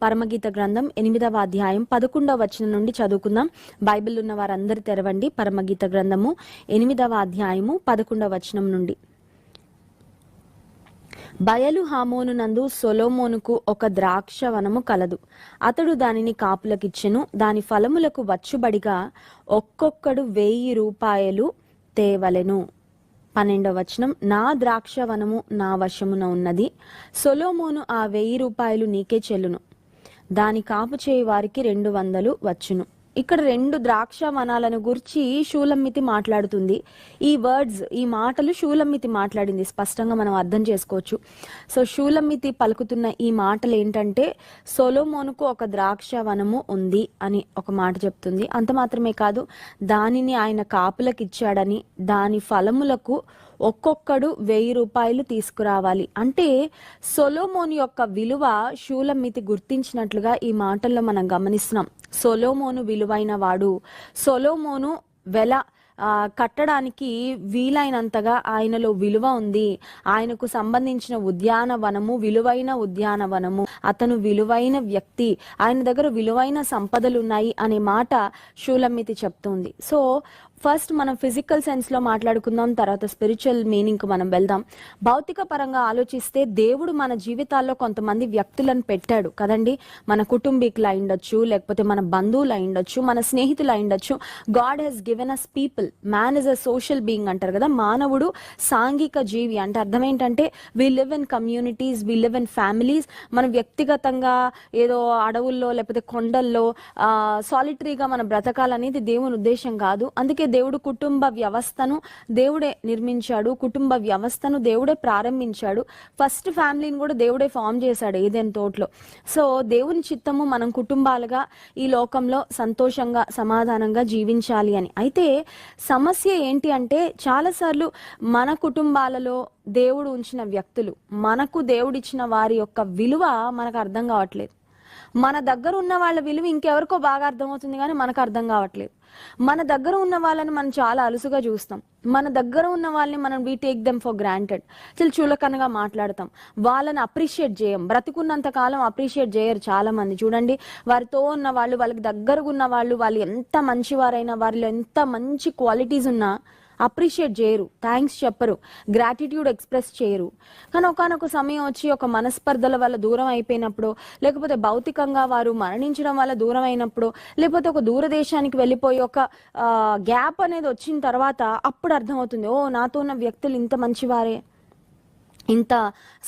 పరమగీత గ్రంథం 8వ అధ్యాయం 11వ వచనం నుండి చదువుకుందాం. బైబిల్ ఉన్న వారందరూ తెరవండి. పరమగీత గ్రంథము 8వ అధ్యాయము 11వ వచనం నుండి. బయలు హామోను నందు సొలొమోనుకు ఒక ద్రాక్ష వనము కలదు. అతడు దానిని కాపులకిచ్చెను. దాని ఫలములకు వచ్చుబడిగా ఒక్కొక్కడు 1000 రూపాయలు తేవలెను. 12వ వచనం, నా ద్రాక్ష వనము నా వశమున ఉన్నది. సొలొమోను ఆ 1000 రూపాయలు నీకే చెల్లును. దాని కాపు చేయి వారికి 200 వచ్చును. ఇక్కడ 2 ద్రాక్ష వనాలను గురించి షూలమ్మితి మాట్లాడుతుంది. ఈ వర్డ్స్, ఈ మాటలు షూలమ్మితి మాట్లాడింది, స్పష్టంగా మనం అర్థం చేసుకోవచ్చు. సో షూలమ్మితి పలుకుతున్న ఈ మాటలు ఏంటంటే, సొలొమోనుకు ఒక ద్రాక్ష వనము ఉంది అని ఒక మాట చెప్తుంది. అంత మాత్రమే కాదు, దానిని ఆయన కాపులకు ఇచ్చాడని, దాని ఫలములకు ఒక్కొక్కడు 1000 రూపాయలు తీసుకురావాలి. అంటే సొలొమోను యొక్క విలువ షూలమ్మితి గుర్తించినట్లుగా ఈ మాటల్లో మనం గమనిస్తున్నాం. సొలొమోను విలువైన వాడు. సొలొమోను కట్టడానికి వీలైనంతగా ఆయనలో విలువ ఉంది. ఆయనకు సంబంధించిన ఉద్యానవనము విలువైన ఉద్యానవనము, అతను విలువైన వ్యక్తి, ఆయన దగ్గర విలువైన సంపదలు ఉన్నాయి అనే మాట షూలమ్మితి చెప్తుంది. సో ఫస్ట్ మనం ఫిజికల్ సెన్స్ లో మాట్లాడుకుందాం, తర్వాత స్పిరిచువల్ మీనింగ్ కు మనం వెళ్దాం. భౌతిక పరంగా ఆలోచిస్తే దేవుడు మన జీవితాల్లో కొంతమంది వ్యక్తులను పెట్టాడు కదండి. మన కుటుంబీకులు అయిండొచ్చు, లేకపోతే మన బంధువులు అయిండొచ్చు, మన స్నేహితులు అయిండొచ్చు. God has given us people. Man is a social being అంటారు కదా. మానవుడు సాంఘిక జీవి. అంటే అర్థం ఏంటంటే, we live in communities, we live in families. మనం వ్యక్తిగతంగా ఏదో అడవుల్లో లేకపోతే కొండల్లో సాలిటరీగా మనం బ్రతకాలనేది దేవుని ఉద్దేశం కాదు. అందుకే దేవుడు కుటుంబ వ్యవస్థను దేవుడే నిర్మించాడు, కుటుంబ వ్యవస్థను దేవుడే ప్రారంభించాడు. ఫస్ట్ ఫ్యామిలీని కూడా దేవుడే ఫామ్ చేశాడు ఏదైనా తోటలో. సో దేవుని చిత్తము మనం కుటుంబాలుగా ఈ లోకంలో సంతోషంగా సమాధానంగా జీవించాలి అని. అయితే సమస్య ఏంటి అంటే, చాలాసార్లు మన కుటుంబాలలో దేవుడు ఉంచిన వ్యక్తులు, మనకు దేవుడిచ్చిన వారి యొక్క విలువ మనకు అర్థం కావట్లేదు. మన దగ్గర ఉన్న వాళ్ళ విలువ ఇంకెవరికో బాగా అర్థమవుతుంది కానీ మనకు అర్థం కావట్లేదు. మన దగ్గర ఉన్న వాళ్ళని మనం చాలా అలుసుగా చూస్తాం. మన దగ్గర ఉన్న వాళ్ళని మనం we take them for granted, చాలా చులకనగా మాట్లాడతాం. వాళ్ళని అప్రిషియేట్ చేయం. బ్రతికున్నంత కాలం అప్రిషియేట్ చేయరు చాలా మంది. చూడండి, వారితో ఉన్న వాళ్ళు, వాళ్ళకి దగ్గరగా ఉన్న వాళ్ళు ఎంత మంచివారైనా, వారిలో ఎంత మంచి క్వాలిటీస్ ఉన్నా అప్రిషియేట్ చేయరు, థ్యాంక్స్ చెప్పరు, గ్రాటిట్యూడ్ ఎక్స్ప్రెస్ చేయరు. కానీ ఒకనొక సమయం వచ్చి ఒక మనస్పర్ధల వల్ల దూరం అయిపోయినప్పుడు, లేకపోతే భౌతికంగా వారు మరణించడం వల్ల దూరం అయినప్పుడు, లేకపోతే ఒక దూరదేశానికి వెళ్ళిపోయి ఒక గ్యాప్ అనేది వచ్చిన తర్వాత అప్పుడు అర్థమవుతుంది, ఓ నాతో ఉన్న వ్యక్తులు ఇంత మంచివారే, ఇంత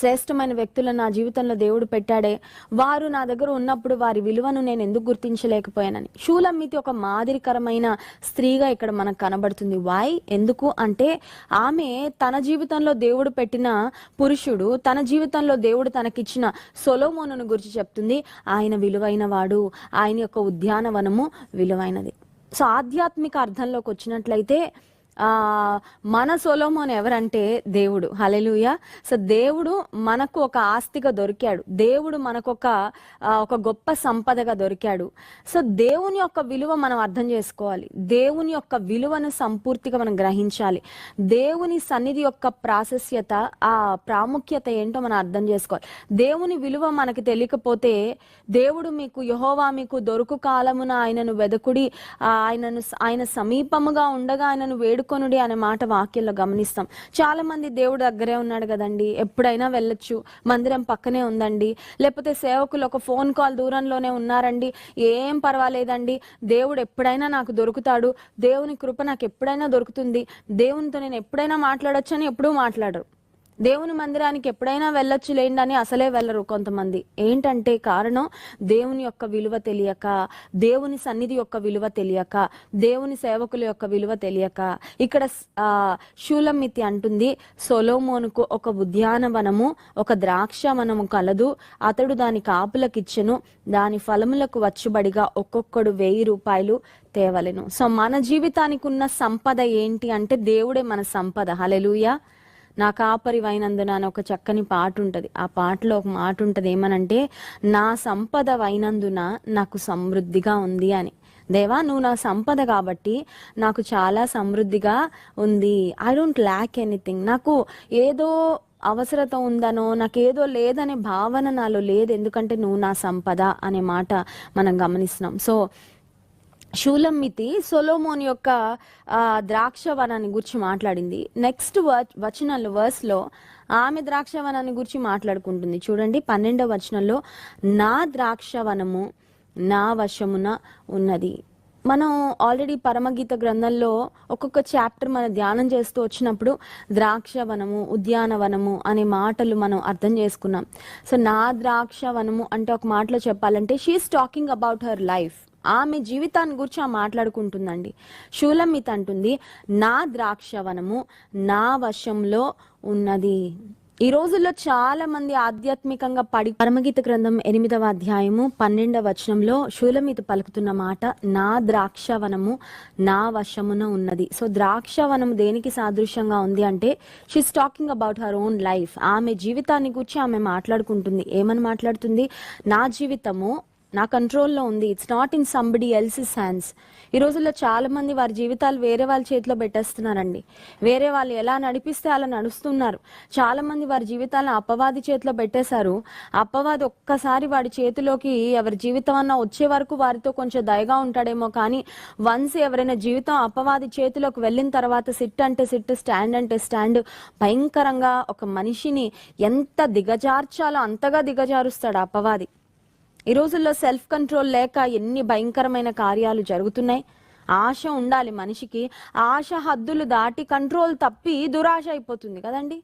శ్రేష్టమైన వ్యక్తులను నా జీవితంలో దేవుడు పెట్టాడే, వారు నా దగ్గర ఉన్నప్పుడు వారి విలువను నేను ఎందుకు గుర్తించలేకపోయానని. షూలమ్మితి ఒక మాదిరికరమైన స్త్రీగా ఇక్కడ మనకు కనబడుతుంది. వై? ఎందుకు అంటే, ఆమె తన జీవితంలో దేవుడు పెట్టిన పురుషుడు, తన జీవితంలో దేవుడు తనకిచ్చిన సొలొమోనును గురించి చెప్తుంది. ఆయన విలువైన వాడు, ఆయన యొక్క ఉద్యానవనము విలువైనది. సో ఆధ్యాత్మిక అర్థంలోకి వచ్చినట్లయితే మన సొలొమోను ఎవరంటే దేవుడు. హల్లెలూయా. సో దేవుడు మనకు ఒక ఆస్తిగా దొరికాడు. దేవుడు మనకు ఒక గొప్ప సంపదగా దొరికాడు. సో దేవుని యొక్క విలువ మనం అర్థం చేసుకోవాలి. దేవుని యొక్క విలువను సంపూర్తిగా మనం గ్రహించాలి. దేవుని సన్నిధి యొక్క ప్రాశస్యత, ఆ ప్రాముఖ్యత ఏంటో మనం అర్థం చేసుకోవాలి. దేవుని విలువ మనకి తెలియకపోతే, దేవుడు మీకు యెహోవా మీకు దొరుకు కాలమున ఆయనను వెదకుడి, ఆయన సమీపముగా ఉండగా ఆయనను వేడుకొనుడి అనే మాట వాక్యంలో గమనిస్తాం. చాలా మంది దేవుడు దగ్గరే ఉన్నాడు కదండి, ఎప్పుడైనా వెళ్ళొచ్చు, మందిరం పక్కనే ఉందండి, లేకపోతే సేవకులు ఒక ఫోన్ కాల్ దూరంలోనే ఉన్నారండి, ఏం పర్వాలేదండి, దేవుడు ఎప్పుడైనా నాకు దొరుకుతాడు, దేవుని కృప నాకు ఎప్పుడైనా దొరుకుతుంది, దేవునితో నేను ఎప్పుడైనా మాట్లాడొచ్చు అని ఎప్పుడూ మాట్లాడరు. దేవుని మందిరానికి ఎప్పుడైనా వెళ్ళొచ్చు లేండి అని అసలే వెళ్ళరు కొంతమంది. ఏంటంటే కారణం, దేవుని యొక్క విలువ తెలియక, దేవుని సన్నిధి యొక్క విలువ తెలియక, దేవుని సేవకుల యొక్క విలువ తెలియక. ఇక్కడ షూలమ్మితి అంటుంది, సొలొమోనుకు ఒక ఉద్యానవనము, ఒక ద్రాక్షవనము కలదు. అతడు దాని కాపులకిచ్చెను. దాని ఫలములకు వచ్చుబడిగా ఒక్కొక్కడు 1000 రూపాయలు తేవలెను. సో మన జీవితానికి ఉన్న సంపద ఏంటి అంటే, దేవుడే మన సంపద. హల్లెలూయా. నా కాపరివైనందున అని ఒక చక్కని పాట ఉంటుంది. ఆ పాటలో ఒక మాట ఉంటుంది, ఏమనంటే, నా సంపద వైనందున నాకు సమృద్ధిగా ఉంది అని. దేవా, నువ్వు నా సంపద కాబట్టి నాకు చాలా సమృద్ధిగా ఉంది. I don't lakh anything. నాకు ఏదో అవసరత ఉందనో నాకేదో లేదనే భావన నాలో లేదు, ఎందుకంటే నువ్వు నా సంపద అనే మాట మనం గమనిస్తున్నాం. సో షూలమ్మితి సొలొమోన్ యొక్క ద్రాక్షవనాన్ని గురించి మాట్లాడింది. నెక్స్ట్ వచనంలో వర్స్లో ఆమె ద్రాక్షవనాన్ని గురించి మాట్లాడుకుంటుంది. చూడండి 12వ వచనంలో, నా ద్రాక్షవనము నా వశమున ఉన్నది. మనం ఆల్రెడీ పరమగీత గ్రంథంలో ఒక్కొక్క చాప్టర్ మనం ధ్యానం చేస్తూ వచ్చినప్పుడు ద్రాక్షవనము, ఉద్యానవనము అనే మాటలు మనం అర్థం చేసుకున్నాం. సో నా ద్రాక్షవనము అంటే ఒక మాటలో చెప్పాలంటే she's talking about her life. ఆమె జీవితాన్ని గురించి మాట్లాడుకుంటుందండి. షూలమ్మిత అంటుంది, నా ద్రాక్షవనము నా వశంలో ఉన్నది. ఈ రోజుల్లో చాలా మంది ఆధ్యాత్మికంగా పరమగీత గ్రంథం 8వ అధ్యాయము 12వ వచనంలో షూలమ్మిత పలుకుతున్న మాట, నా ద్రాక్షవనము నా వశమున ఉన్నది. సో ద్రాక్షవనము దేనికి సాదృశ్యంగా ఉంది అంటే she's talking about her own life. ఆమె జీవితాన్ని గురించి ఆమె మాట్లాడుకుంటుంది. ఏమని మాట్లాడుతుంది? నా జీవితము నా కంట్రోల్లో ఉంది, it's not in somebody else's hands. ఈ రోజుల్లో చాలా మంది వారి జీవితాలు వేరే వాళ్ళ చేతిలో పెట్టేస్తున్నారండి. వేరే వాళ్ళు ఎలా నడిపిస్తే అలా నడుస్తున్నారు. చాలా మంది వారి జీవితాలను అపవాది చేతిలో పెట్టేశారు. అపవాది ఒక్కసారి వాడి చేతిలోకి ఎవరి జీవితం అన్నా వచ్చే వరకు వారితో కొంచెం దయగా ఉంటాడేమో, కానీ వన్స్ ఎవరైనా జీవితం అపవాది చేతిలోకి వెళ్ళిన తర్వాత సిట్ అంటే సిట్, స్టాండ్ అంటే స్టాండ్, భయంకరంగా ఒక మనిషిని ఎంత దిగజార్చాలో అంతగా దిగజారుస్తాడు అపవాది. ఈ రోజుల్లో సెల్ఫ్ కంట్రోల్ లేక ఎన్ని భయంకరమైన కార్యాలు జరుగుతున్నాయి. ఆశ ఉండాలి మనిషికి, ఆశ హద్దులు దాటి కంట్రోల్ తప్పి దురాశ అయిపోతుంది కదండి.